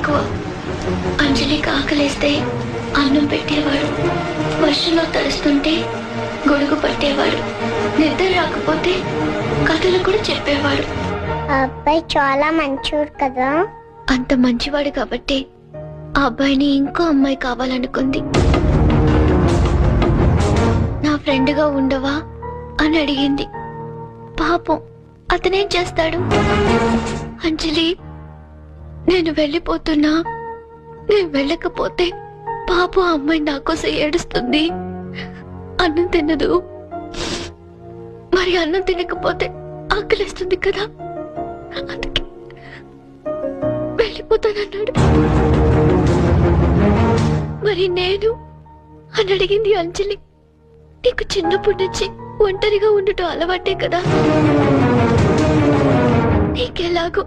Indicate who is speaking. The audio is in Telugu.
Speaker 1: ఎక్కువ. అంజలికి ఆకలేస్తే అన్నం పెట్టేవాడు, వర్షంలో తడుస్తుంటే గొడుగు పట్టేవాడు, నిద్ర రాకపోతే కథలు కూడా చెప్పేవాడు.
Speaker 2: ఆ అబ్బాయి చాలా మంచివాడు కదా.
Speaker 1: అంత మంచివాడు కాబట్టి ఆ అబ్బాయిని ఇంకో అమ్మాయి కావాలనుకుంది. నా ఫ్రెండ్గా ఉండవా అని అడిగింది. పాపం అతనేం చేస్తాడు? అంజలి, నేను వెళ్ళిపోతున్నా, నేను వెళ్ళకపోతే పాపం అమ్మాయి నా కోసం ఏడుస్తుంది, అన్నం తినదు, మరి అన్నం తినకపోతే ఆకలిస్తుంది కదా, అందుకే వెళ్ళిపోతానన్నాడు. మరి నేను అని అడిగింది అంజలి. నీకు చిన్నప్పటి నుంచి ఒంటరిగా ఉండటం అలవాటే కదా, నీకెలాగో